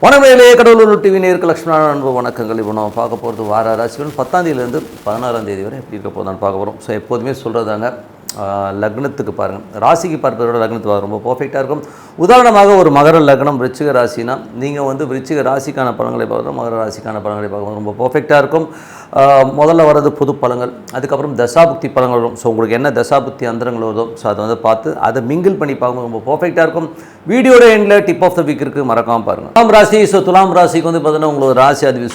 வணக்கங்களே, கடவுளூர் TV நேருக்கு லட்சுமண அன்பு வணக்கங்கள். இப்போ நம்ம பார்க்க போகிறது வார ராசிகள் 10ஆம் தேதியிலேருந்து 16ஆம் தேதி வரை எப்படி இருக்க போதான்னு பார்க்க போகிறோம். ஸோ எப்போதுமே சொல்கிறதாங்க, லக்னத்துக்கு பாருங்கள், ராசிக்கு பார்ப்பதோட லக்னத்துக்கு ரொம்ப பர்ஃபெக்டாக இருக்கும். உதாரணமாக ஒரு மகர லக்னம் விருச்சிக ராசினா நீங்கள் வந்து விருச்சிக ராசிக்கான பலன்களை பார்க்குறோம், மகர ராசிக்கான பலன்களை பார்க்குறோம், ரொம்ப பர்ஃபெக்டாக இருக்கும். முதல்ல வர்றது பொது பலன்கள், அதுக்கப்புறம் தசாபுக்தி பலன்கள் வரும். ஸோ உங்களுக்கு என்ன தசாபுக்தி அந்தரங்கள் வருதோ ஸோ அதை வந்து பார்த்து அதை மிங்கிள் பண்ணி பார்க்கும்போது ரொம்ப பர்ஃபெக்டாக இருக்கும். வீடியோட எண்டில் டிப் ஆஃப் த வீக் இருக்குது, மறக்காமல் பாருங்கள். துலாம் ராசி. ஸோ துலாம் ராசிக்கு வந்து பார்த்தீங்கன்னா உங்களுக்கு ராசி அதிபதி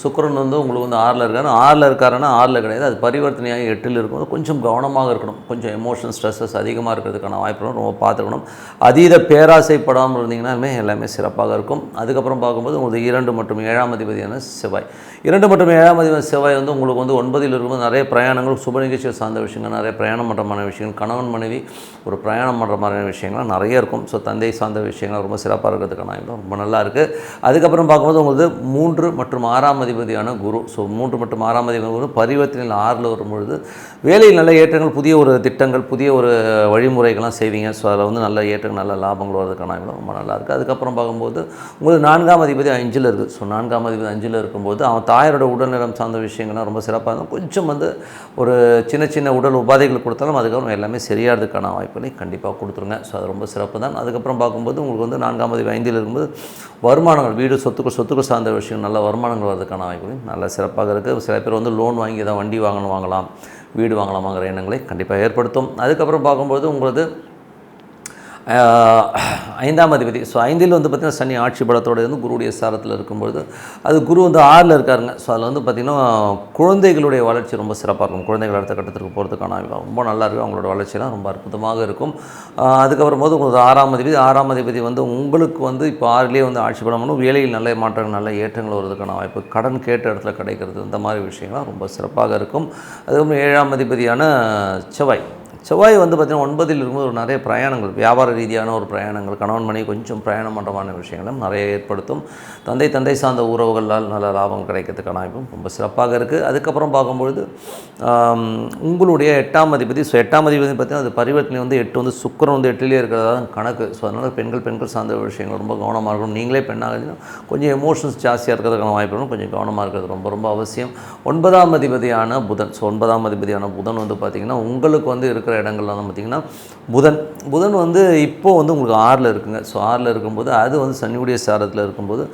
சுக்கிரன் வந்து உங்களுக்கு வந்து 6ல் இருக்காரு. 6ல் இருக்காருன்னா 6ல் கிடையாது, அது பரிவர்த்தனையாக 8ல் இருக்கும். கொஞ்சம் கவனமாக இருக்கணும், கொஞ்சம் எமோஷன் ஸ்ட்ரெஸ்ஸஸ் அதிகமாக இருக்கிறதுக்கான வாய்ப்புகளும் ரொம்ப பார்த்துக்கணும். அதீத பேராசைப்படாமல் இருந்தீங்கன்னா எல்லாமே சிறப்பாக இருக்கும். அதுக்கப்புறம் பார்க்கும்போது உங்களுக்கு 2 மற்றும் 7ஆம் அதிபதியான செவ்வாய். 2 மற்றும் 7ஆம் அதிபதி செவ்வாய் வந்து உங்களுக்கு வந்து 9ல் இருக்கும்போது நிறைய பிரயாணங்கள், சுப நிகழ்ச்சிகள் சார்ந்த விஷயங்கள், நிறைய பிரயாணம் பண்ணுற மாதிரி விஷயங்கள், கணவன் மனைவி ஒரு பிரயாணம் பண்ணுற மாதிரியான விஷயங்கள்லாம் நிறைய இருக்கும். ஸோ தந்தை சார்ந்த விஷயங்கள் ரொம்ப சிறப்பாக இருக்கிறதுக்கான ரொம்ப நல்லா இருக்குது. அதுக்கப்புறம் பார்க்கும்போது உங்களுக்கு 3 மற்றும் 6ஆம் அதிபதியான குரு. ஸோ 3 மற்றும் 6ஆம் அதிபதி குரு பரிவர்த்தனையில் 6ல் வரும்பொழுது வேலையில் நல்ல ஏற்றங்கள், புதிய ஒரு திட்டங்கள், புதிய ஒரு வழிமுறைகள்லாம் செய்வீங்க. ஸோ அதில் வந்து நல்ல ஏற்றங்கள், நல்ல லாபங்கள் வரதுக்கான ரொம்ப நல்லா இருக்குது. அதுக்கப்புறம் பார்க்கும்போது உங்களுக்கு 4ஆம் அதிபதி 5ல் இருக்குது. ஸோ 4ஆம் அதிபதி 5ல் இருக்கும்போது அவன் தாயாரோட உடல்நலம் சார்ந்த விஷயங்கள்லாம் ரொம்ப சிறப்பாக இருக்கும். கொஞ்சம் வந்து ஒரு சின்ன சின்ன உடல் உபாதைகள் கொடுத்தாலும் அதுக்கப்புறம் எல்லாமே சரியாகிறதுக்கான வாய்ப்புகளை கண்டிப்பாக கொடுத்துருங்க. ஸோ அது ரொம்ப சிறப்பு தான். அதுக்கப்புறம் பார்க்கும்போது உங்களுக்கு வந்து 4ஆம் அதிபதி 5ல் இருக்கும்போது வருமானங்கள், வீடு சொத்துக்கள் சார்ந்த விஷயம், நல்ல வருமானங்கள் வரதுக்கான வாய்ப்புகள் நல்ல சிறப்பாக இருக்குது. சில பேர் வந்து லோன் வாங்கி தான் வண்டி வாங்கலாம், வீடு வாங்கலாமாங்கிற எண்ணங்களை கண்டிப்பாக ஏற்படுத்தும். அதுக்கப்புறம் பார்க்கும்போது உங்களுக்கு 5ஆம் அதிபதி. ஸோ 5ல் வந்து பார்த்திங்கன்னா சனி ஆட்சி பலத்தோடு இருந்து குருவுடைய சாரத்தில் இருக்கும்பொழுது அது குரு வந்து 6ல் இருக்காருங்க. ஸோ அதில் வந்து பார்த்திங்கன்னா குழந்தைகளுடைய வளர்ச்சி ரொம்ப சிறப்பாக இருக்கும். குழந்தைகள் அடுத்த கட்டத்திற்கு போகிறதுக்கான ரொம்ப நல்லா இருக்கும். அவங்களோட வளர்ச்சியெல்லாம் ரொம்ப அற்புதமாக இருக்கும். அதுக்கப்புறம் போது உங்களுக்கு 6ஆம் அதிபதி வந்து உங்களுக்கு வந்து இப்போ 6லேயே வந்து ஆட்சி பலம் பண்ணும். வேலையில் நல்ல மாற்றங்கள், நல்ல ஏற்றங்கள் வருவதற்கான வாய்ப்பு, கடன் கேட்ட இடத்துல கிடைக்கிறது, இந்த மாதிரி விஷயங்கள்லாம் ரொம்ப சிறப்பாக இருக்கும். அதுக்கப்புறம் 7ஆம் அதிபதியான செவ்வாய் வந்து பார்த்திங்கன்னா 9ல் இருக்கும்போது ஒரு நிறைய பிரயாணங்கள், வியாபார ரீதியான ஒரு பிரயாணங்கள், கணவன் மனைவி கொஞ்சம் பிரயாணம் பண்ணுறமான விஷயங்களும் நிறைய ஏற்படுத்தும். தந்தை சார்ந்த உறவுகளால் நல்ல லாபம் கிடைக்கிறதுக்கான வாய்ப்பும் ரொம்ப சிறப்பாக இருக்குது. அதுக்கப்புறம் பார்க்கும்பொழுது உங்களுடைய 8ஆம் அதிபதி. ஸோ 8ஆம் அதிபதி பார்த்திங்கன்னா அது பரிவர்த்தனை வந்து 8 வந்து சுக்கிரன் வந்து 8லேயே இருக்கிறதா கணக்கு. ஸோ அதனால் பெண்கள் சார்ந்த விஷயங்கள் ரொம்ப கவனமாக இருக்கணும். நீங்களே பெண்ணாக கொஞ்சம் எமோஷன்ஸ் ஜாஸ்தியாக இருக்கிறதுக்கான வாய்ப்புகளும் கொஞ்சம் கவனமாக இருக்கிறது ரொம்ப அவசியம். 9ஆம் அதிபதியான புதன். ஸோ 9ஆம் அதிபதியான புதன் வந்து பார்த்திங்கன்னா உங்களுக்கு வந்து இருக்கிற இடங்கள்லாம் பார்த்திங்கன்னா புதன் வந்து இப்போது வந்து உங்களுக்கு 6ல் இருக்குங்க. ஸோ 6ல் இருக்கும்போது அது வந்து சனியுடைய சாரத்தில் இருக்கும்போது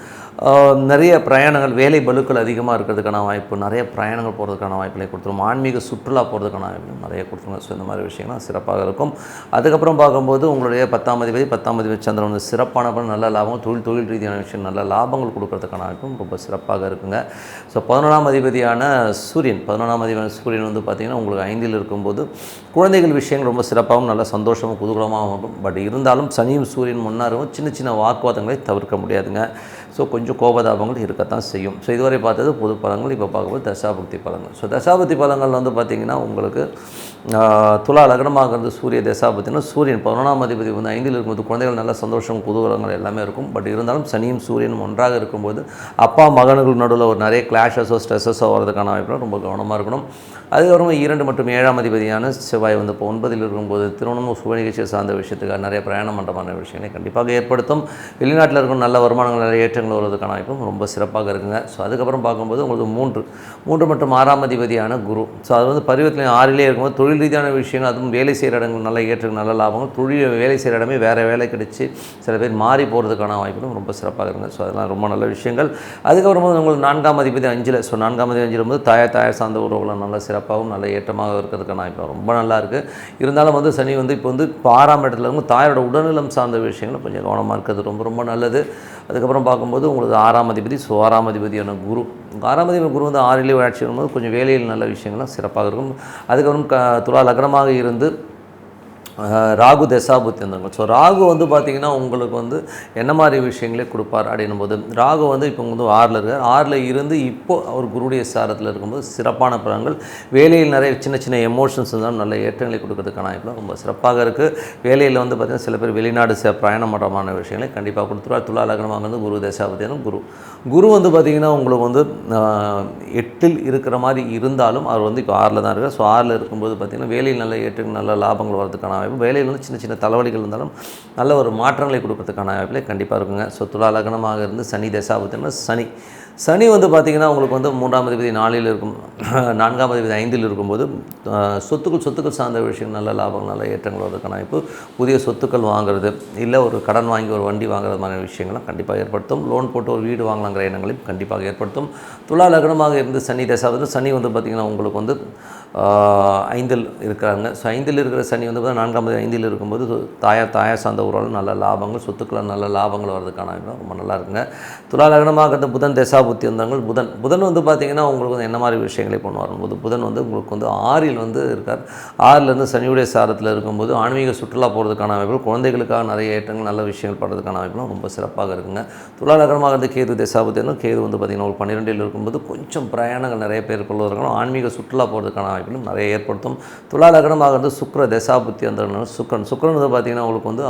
நிறைய பிரயாணங்கள், வேலை பலுக்கள் அதிகமாக இருக்கிறதுக்கான வாய்ப்பு, நிறைய பிரயாணங்கள் போகிறதுக்கான வாய்ப்புகளை கொடுத்துரும். ஆன்மீக சுற்றுலா போகிறதுக்கான வாய்ப்பு நிறைய கொடுத்துருங்க. ஸோ இந்த மாதிரி விஷயங்கள்லாம் சிறப்பாக இருக்கும். அதுக்கப்புறம் பார்க்கும்போது உங்களுடைய 10ஆம் அதிபதி சந்திரன் வந்து சிறப்பான நல்ல லாபம், தொழில் ரீதியான விஷயம், நல்ல லாபங்கள் கொடுக்கறதுக்கான வாய்ப்பும் ரொம்ப சிறப்பாக இருக்குங்க. ஸோ 11ஆம் அதிபதியான சூரியன் வந்து பார்த்திங்கன்னா உங்களுக்கு 5ல் இருக்கும்போது குழந்தைகள் விஷயங்கள் ரொம்ப சிறப்பாகவும் நல்ல சந்தோஷமும் குதூகலமாகவும் இருக்கும். பட் இருந்தாலும் சனியும் சூரியன் முன்னாரும் சின்ன வாக்குவாதங்களை தவிர்க்க முடியாதுங்க. ஸோ கொஞ்சம் கோபதாபங்கள் இருக்கத்தான் செய்யும். ஸோ இதுவரை பார்த்தது பொது பலன்கள். இப்போ பார்க்கும்போது தசாபுக்தி பலன்கள். ஸோ தசாபுக்தி பலன்கள் வந்து பார்த்திங்கன்னா உங்களுக்கு துலா லக்னமாகிறது சூரிய தசாபுத்தினா சூரியன் 11ஆம் அதிபதி வந்து 5ல் இருக்கும்போது குழந்தைகள் நல்ல சந்தோஷம் குதூகலங்கள் எல்லாமே இருக்கும். பட் இருந்தாலும் சனியும் சூரியனும் ஒன்றாக இருக்கும்போது அப்பா மகன்கள் நடுவில் ஒரு நிறைய கிளாஷஸோ ஸ்ட்ரெஸ்ஸஸோ வரதுக்கான வாய்ப்புகள் ரொம்ப கவனமாக இருக்கணும். அதுக்கப்புறமா 2 மற்றும் 7ஆம் அதிபதியான செவ்வாய் வந்து இப்போ 9ல் இருக்கும்போது திருமணமும் சுப நிகழ்ச்சியை சார்ந்த விஷயத்துக்காக நிறைய பிரயாணம் பண்ணுறமான விஷயங்களை கண்டிப்பாக ஏற்படுத்தும். வெளிநாட்டில் இருக்கும் நல்ல வருமானங்கள், நிறைய ஏற்றங்கள் வருவதற்கான வாய்ப்பும் ரொம்ப சிறப்பாக இருக்குங்க. ஸோ அதுக்கப்புறம் பார்க்கும்போது உங்களுக்கு 3 மற்றும் 6ஆம் அதிபதியான குரு. ஸோ அது வந்து பரிவர்த்தனை 6லேயே இருக்கும்போது தொழில் ரீதியான விஷயங்கள், அதுவும் வேலை செய்கிற இடங்கள் நல்ல ஏற்றங்கள், நல்ல லாபங்கள், வேலை செய்கிற இடமே வேறு வேலை கிடைச்சி சில பேர் மாறி போகிறதுக்கான வாய்ப்புகளும் ரொம்ப சிறப்பாக இருக்குங்க. ஸோ அதெல்லாம் ரொம்ப நல்ல விஷயங்கள். அதுக்கப்புறம் உங்களுக்கு 4ஆம் அதிபதி 5ல். ஸோ 4ஆம் அதிபதி 5ல் வந்து தாயார் சார்ந்த உறவுகளும் நல்ல சிறப்பாகவும் நல்ல ஏற்றமாக இருக்கிறதுக்கான வாய்ப்பு ரொம்ப நல்லா இருக்குது. இருந்தாலும் வந்து சனி வந்து இப்போ வந்து 6ஆம் இடத்துல இருக்கும். தாயாரோட உடல்நலம் சார்ந்த விஷயங்கள் கொஞ்சம் கவனமாக இருக்கிறது ரொம்ப நல்லது. அதுக்கப்புறம் பார்க்கும்போது உங்களுக்கு 6ஆம் அதிபதி. ஸோ 6ஆம் அதிபதியான குரு. 6ஆம் அதிபதி குரு வந்து 6லேயே ஆட்சி வரும்போது கொஞ்சம் வேலையில் நல்ல விஷயங்கள்லாம் சிறப்பாக இருக்கும். அதுக்கப்புறம் துலா லக்னமாக இருந்து ராகு தசாபுத்தி இருந்தாங்க. ஸோ ராகு வந்து பார்த்திங்கன்னா உங்களுக்கு வந்து என்ன மாதிரி விஷயங்களே கொடுப்பார் அப்படின்னும் போது ராகு வந்து இப்போ வந்து 6ல் இருக்கார். 6ல் இருந்து இப்போது அவர் குருடைய சாரத்தில் இருக்கும்போது சிறப்பான பலன்கள், வேலையில் நிறைய சின்ன எமோஷன்ஸ் இருந்தாலும் நல்ல ஏற்றங்களை கொடுக்கறதுக்கான வாய்ப்புலாம் ரொம்ப சிறப்பாக இருக்குது. வேலையில் வந்து பார்த்திங்கன்னா சில பேர் வெளிநாடு பிரயாணம் பண்ணுறமான விஷயங்களை கண்டிப்பாக கொடுத்துருவார். துலா லக்னமாக வந்து குரு தசாபுத்தியான குரு வந்து பார்த்திங்கன்னா உங்களுக்கு வந்து 8ல் இருக்கிற மாதிரி இருந்தாலும் அவர் வந்து இப்போ 6ல் தான் இருக்கார். ஸோ 6ல் இருக்கும்போது பார்த்திங்கன்னா வேலையில் நல்ல ஏற்றங்கள், நல்ல லாபங்கள் வரதுக்கான வாய்ப்பு, வேலையில் வந்து சின்ன சின்ன தலைவலிகள் இருந்தாலும் நல்ல ஒரு மாற்றங்களை கொடுக்கறதுக்கான வாய்ப்பிலே கண்டிப்பாக இருக்குங்க. ஸோ துலா லக்னமாக இருந்து சனி தசாபுத்தினா சனி வந்து பார்த்திங்கன்னா உங்களுக்கு வந்து 3ஆம் அதிபதி 4ல் இருக்கும், 4ஆம் அதிபதி 5ல் இருக்கும்போது சொத்துக்கள் சார்ந்த விஷயம் நல்ல லாபம் நல்ல ஏற்றங்கள் வருவதற்கான வாய்ப்பு, புதிய சொத்துக்கள் வாங்குறது இல்லை ஒரு கடன் வாங்கி ஒரு வண்டி வாங்குறது மாதிரி விஷயங்கள்லாம் கண்டிப்பாக ஏற்படுத்தும். லோன் போட்டு ஒரு வீடு வாங்கலாங்கிற எண்ணங்களையும் கண்டிப்பாக ஏற்படுத்தும். துலா லக்னமாக இருந்து சனி தசாபுத்தி சனி வந்து பார்த்திங்கன்னா உங்களுக்கு வந்து 5ல் இருக்கிறாங்க. ஸோ 5ல் இருக்கிற சனி வந்து 4ஆம் தேதி 5ல் இருக்கும்போது தாயார் சார்ந்த உறவு நல்ல லாபங்கள் சொத்துக்கள் நல்ல லாபங்கள் வர்றதுக்கான ரொம்ப நல்லா இருக்குங்க. துலா லக்னமாக இருந்த புதன் தசாபுத்தி வந்தாங்க. புதன் வந்து பார்த்திங்கன்னா உங்களுக்கு வந்து என்ன மாதிரி விஷயங்களை பண்ணுவார் போது புதன் வந்து உங்களுக்கு வந்து 6ல் வந்து இருக்கார். 6லேருந்து சனியுடைய சாரத்தில் இருக்கும்போது ஆன்மீக சுற்றுலா போகிறதுக்கான வாய்ப்புகள், குழந்தைகளுக்காக நிறைய ஏற்றங்கள் நல்ல விஷயங்கள் பண்ணுறதுக்கான வாய்ப்புலாம் ரொம்ப சிறப்பாக இருக்குங்க. துலா லக்னமாக இருந்த கேது தசாபுத்தி கேது வந்து பார்த்திங்கன்னா ஒரு 12ல் இருக்கும்போது கொஞ்சம் பிரயாணங்கள் நிறைய பேர் கொள்வதற்கான ஆன்மீக சுற்றுலா போகிறதுக்கான வாய்ப்புகளும் நிறைய ஏற்படுத்தும். துலா லக்னமாக இருந்து சுக்கிர தசாபுத்தி அந்த சுக்கிரன் வந்து பார்த்திங்கன்னா உங்களுக்கு வந்து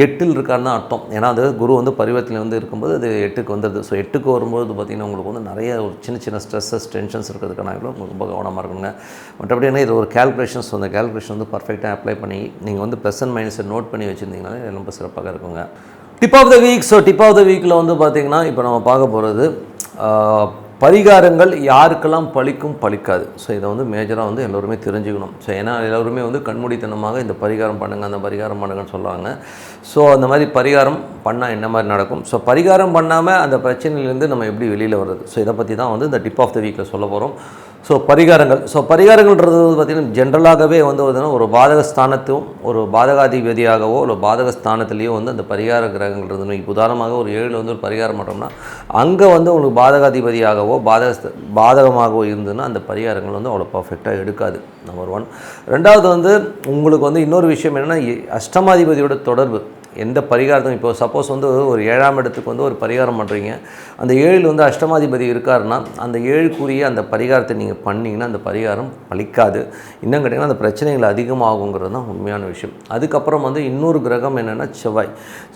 8ல் இருக்காருன்னு அர்த்தம். ஏன்னா அது குரு வந்து பரிவர்த்தனை வந்து இருக்கும்போது அது 8க்கு வந்துடுது. ஸோ 8க்கு வரும்போது பார்த்திங்கன்னா உங்களுக்கு வந்து நிறைய ஒரு சின்ன ஸ்ட்ரெஸ்ஸஸ் டென்ஷன்ஸ் இருக்கிறதுக்கான உங்களுக்கு ரொம்ப கவனமாக இருக்குங்க. மற்றபடி என்ன இது ஒரு கேல்குலேஷன்ஸ், அந்த கேல்குலேஷன் வந்து பர்ஃபெக்டாக அப்ளை பண்ணி நீங்கள் வந்து ப்ளஸ் மைனஸை நோட் பண்ணி வச்சுருந்தீங்கனாலே ரொம்ப சிறப்பாக இருக்குங்க. Tip of the week. So tip of the வீக்கில் வந்து பார்த்திங்கன்னா இப்போ நம்ம பார்க்க போகிறது பரிகாரங்கள் யாருக்கெல்லாம் பலிக்காது. ஸோ இதை வந்து மேஜராக வந்து எல்லோருமே தெரிஞ்சுக்கணும். ஸோ ஏன்னா எல்லோருமே வந்து கண்மூடித்தனமாக இந்த பரிகாரம் பண்ணுங்கள் அந்த பரிகாரம் பண்ணுங்கன்னு சொல்லுவாங்க. ஸோ அந்த மாதிரி பரிகாரம் பண்ணால் என்ன மாதிரி நடக்கும், ஸோ பரிகாரம் பண்ணாமல் அந்த பிரச்சனையிலேருந்து நம்ம எப்படி வெளியில் வர்றது, ஸோ இதை பற்றி தான் வந்து இந்த டிப் ஆஃப் த வீக்கில் சொல்ல போகிறோம். ஸோ பரிகாரங்கள்ன்றது வந்து பார்த்திங்கன்னா ஜென்ரலாகவே வந்து ஒரு பாதக ஸ்தானத்தும் ஒரு பாதகாதிபதியாகவோ இல்லை பாதக ஸ்தானத்துலேயோ வந்து அந்த பரிகார கிரகங்கள் இருந்தது. உதாரணமாக ஒரு 7ல் வந்து ஒரு பரிகாரம் பண்ணுறோம்னா அங்கே வந்து உங்களுக்கு பாதகாதிபதியாகவோ பாதகமாகவோ இருந்ததுன்னா அந்த பரிகாரங்கள் வந்து அவ்வளோ பர்ஃபெக்டாக எடுக்காது. நம்பர் 1. 2வது வந்து உங்களுக்கு வந்து இன்னொரு விஷயம் என்னென்னா அஷ்டமாதிபதியோட தொடர்பு. எந்த பரிகாரத்தும் இப்போ சப்போஸ் வந்து ஒரு 7ஆம் இடத்துக்கு வந்து ஒரு பரிகாரம் பண்ணுறீங்க, அந்த 7ல் வந்து அஷ்டமாதிபதி இருக்காருன்னா அந்த 7க்குரிய அந்த பரிகாரத்தை நீங்கள் பண்ணிங்கன்னா அந்த பரிகாரம் பலிக்காது. இன்னும் கேட்டிங்கன்னா அந்த பிரச்சனைகள் அதிகமாகுங்கிறது தான் உண்மையான விஷயம். அதுக்கப்புறம் வந்து இன்னொரு கிரகம் என்னென்னா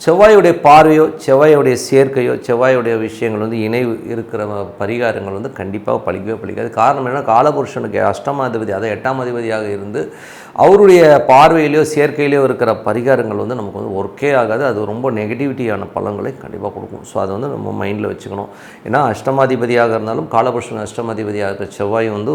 செவ்வாயுடைய பார்வையோ செவ்வாயுடைய சேர்க்கையோ செவ்வாயுடைய விஷயங்கள் வந்து இணைவு இருக்கிற பரிகாரங்கள் வந்து கண்டிப்பாக பலிக்காது. காரணம் என்னென்னா காலபுருஷனுக்கு அஷ்டமாதிபதி அதை 8ஆம் அதிபதியாக இருந்து அவருடைய பார்வையிலையோ சேர்க்கையிலையோ இருக்கிற பரிகாரங்கள் வந்து நமக்கு வந்து ஒர்க்கே ஆகாது. அது ரொம்ப நெகட்டிவிட்டியான பலன்களை கண்டிப்பாக கொடுக்கும். ஸோ அதை வந்து நம்ம மைண்டில் வச்சுக்கணும். ஏன்னா அஷ்டமாதிபதியாக இருந்தாலும் காலபுருஷன் அஷ்டமாதிபதியாக இருக்கிற செவ்வாய் வந்து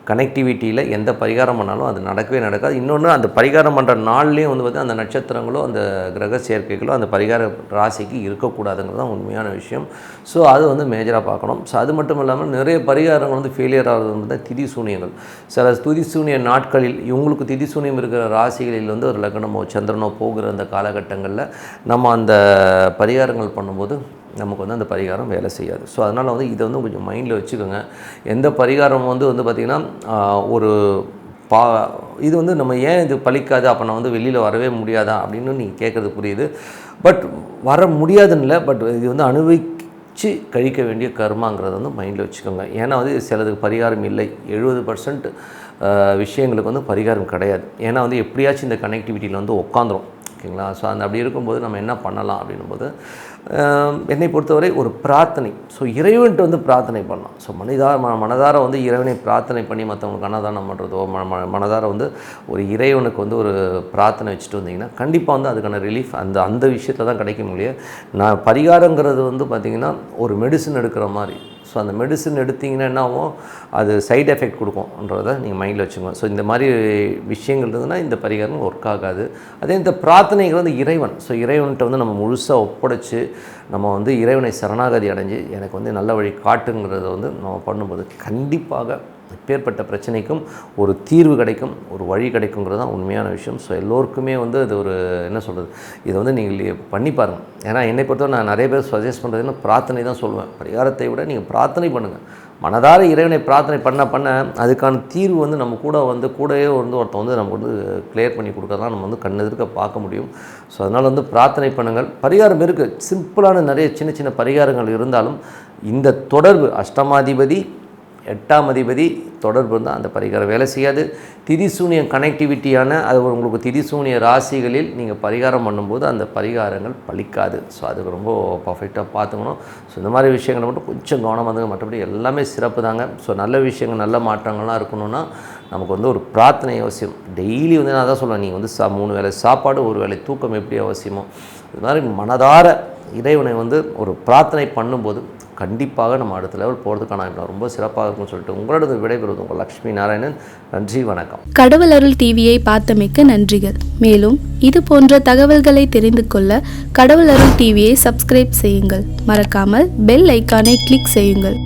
கனெக்டிவிட்டியில் எந்த பரிகாரம் பண்ணாலும் அது நடக்கவே நடக்காது. இன்னொன்று அந்த பரிகாரம் பண்ணுற நாள்லேயும் வந்து பார்த்திங்கன்னா அந்த நட்சத்திரங்களோ அந்த கிரக சேர்க்கைகளோ அந்த பரிகார ராசிக்கு இருக்கக்கூடாதுங்கிறது தான் உண்மையான விஷயம். ஸோ அது வந்து மேஜராக பார்க்கணும். ஸோ அது மட்டும் இல்லாமல் நிறைய பரிகாரங்கள் வந்து ஃபெயிலியர் ஆகிறது வந்து திதி சூனியங்கள். சில திதி சூனிய நாட்களில் இவங்களுக்கு திதி சூனியம் இருக்கிற ராசிகளில் வந்து ஒரு லக்னமோ சந்திரனோ போகிற அந்த காலகட்டங்களில் நம்ம அந்த பரிகாரங்கள் பண்ணும்போது நமக்கு வந்து அந்த பரிகாரம் வேலை செய்யாது. ஸோ அதனால் வந்து இதை வந்து கொஞ்சம் மைண்டில் வச்சுக்கோங்க. எந்த பரிகாரம் வந்து பார்த்திங்கன்னா ஒரு இது வந்து நம்ம ஏன் இது பலிக்காது, அப்போ நான் வந்து வெளியில் வரவே முடியாதா அப்படின்னு நீங்கள் கேட்குறது புரியுது. பட் வர முடியாதுன்னு இல்லை, பட் இது வந்து அனுபவிச்சு கழிக்க வேண்டிய கர்மாங்கிறத வந்து மைண்டில் வச்சுக்கோங்க. ஏன்னா வந்து சிலதுக்கு பரிகாரம் இல்லை. 70% விஷயங்களுக்கு வந்து பரிகாரம் கிடையாது. ஏன்னா வந்து எப்படியாச்சும் இந்த கனெக்டிவிட்டியில் வந்து உட்காந்துரும். ஓகேங்களா? ஸோ அந்த அப்படி இருக்கும்போது நம்ம என்ன பண்ணலாம் அப்படின்னும்போது என்னை பொறுத்தவரை ஒரு பிரார்த்தனை. ஸோ இறைவன்ட்டு வந்து பிரார்த்தனை பண்ணலாம். ஸோ மனதார வந்து இறைவனை பிரார்த்தனை பண்ணி மற்றவங்களுக்கு அன்னதானம் பண்ணுறதோ மனதார வந்து ஒரு இறைவனுக்கு வந்து ஒரு பிரார்த்தனை வச்சுட்டு வந்தீங்கன்னா கண்டிப்பாக வந்து அதுக்கான ரிலீஃப் அந்த விஷயத்தில் தான் கிடைக்கும் இல்லையா. நான் பரிகாரங்கிறது வந்து பார்த்திங்கன்னா ஒரு மெடிசன் எடுக்கிற மாதிரி. ஸோ அந்த மெடிசன் எடுத்திங்கன்னா என்ன ஆகும், அது சைடு எஃபெக்ட் கொடுக்கும்ன்றதை நீங்கள் மைண்டில் வச்சுக்கோங்க. ஸோ இந்த மாதிரி விஷயங்கள் இருந்ததுன்னா இந்த பரிகாரம் ஒர்க் ஆகாது. அதே இந்த பிரார்த்தனைகள் வந்து இறைவன். ஸோ இறைவன்கிட்ட வந்து நம்ம முழுசாக ஒப்படைச்சு நம்ம வந்து இறைவனை சரணாகதி அடைஞ்சு எனக்கு வந்து நல்ல வழி காட்டுங்கிறத வந்து நம்ம பண்ணும்போது கண்டிப்பாக எப்பேற்பட்ட பிரச்சனைக்கும் ஒரு தீர்வு கிடைக்கும், ஒரு வழி கிடைக்குங்கிறது தான் உண்மையான விஷயம். ஸோ எல்லோருக்குமே வந்து அது ஒரு என்ன சொல்கிறது, இதை வந்து நீங்கள் பண்ணி பாருங்கள். ஏன்னா என்னை பொறுத்தவரை நான் நிறைய பேர் சஜஸ்ட் பண்ணுறதுன்னா பிரார்த்தனை தான் சொல்லுவேன். பரிகாரத்தை விட நீங்கள் பிரார்த்தனை பண்ணுங்கள். மனதார இறைவனை பிரார்த்தனை பண்ண அதுக்கான தீர்வு வந்து நம்ம கூடவே வந்து ஒருத்தன் வந்து நமக்கு வந்து கிளியர் பண்ணி கொடுக்கறதான் நம்ம வந்து கண்ணெதிர்க்க பார்க்க முடியும். ஸோ அதனால் வந்து பிரார்த்தனை பண்ணுங்கள். பரிகாரம் இருக்குது, சிம்பிளான நிறைய சின்ன பரிகாரங்கள் இருந்தாலும் இந்த தொடர்பு அஷ்டமாதிபதி 8ஆம் அதிபதி தொடர்பு இருந்தால் அந்த பரிகாரம் வேலை செய்யாது. திதிசூனியம் கனெக்டிவிட்டியான அது உங்களுக்கு திதிசூனிய ராசிகளில் நீங்கள் பரிகாரம் பண்ணும்போது அந்த பரிகாரங்கள் பலிக்காது. ஸோ அதுக்கு ரொம்ப பர்ஃபெக்டாக பார்த்துக்கணும். ஸோ இந்த மாதிரி விஷயங்களை மட்டும் கொஞ்சம் கவனமாக இருந்துங்க. மற்றபடி எல்லாமே சிறப்பு தாங்க. ஸோ நல்ல விஷயங்கள் நல்ல மாற்றங்கள்லாம் இருக்கணும்னா நமக்கு வந்து ஒரு பிரார்த்தனை அவசியம். டெய்லி வந்து நான் தான் சொல்லுவேன், நீங்கள் வந்து 3 வேளை சாப்பாடு 1 வேளை தூக்கம் எப்படி அவசியமோ இது மாதிரி மனதார இறைவனை வந்து ஒரு பிரார்த்தனை பண்ணும்போது கண்டிப்பாக நம்ம அடுத்த லெவல் போகிறதுக்கான ரொம்ப சிறப்பாக இருக்கும்னு சொல்லிட்டு உங்களோட விடைபெறுவது உங்கள் லக்ஷ்மி நாராயணன். நன்றி, வணக்கம். கடவுள் அருள் டிவியை பார்த்தமைக்க நன்றிகள். மேலும் இது போன்ற தகவல்களை தெரிந்து கொள்ள கடவுள் அருள் டிவியை சப்ஸ்கிரைப் செய்யுங்கள். மறக்காமல் பெல் ஐக்கானை கிளிக் செய்யுங்கள்.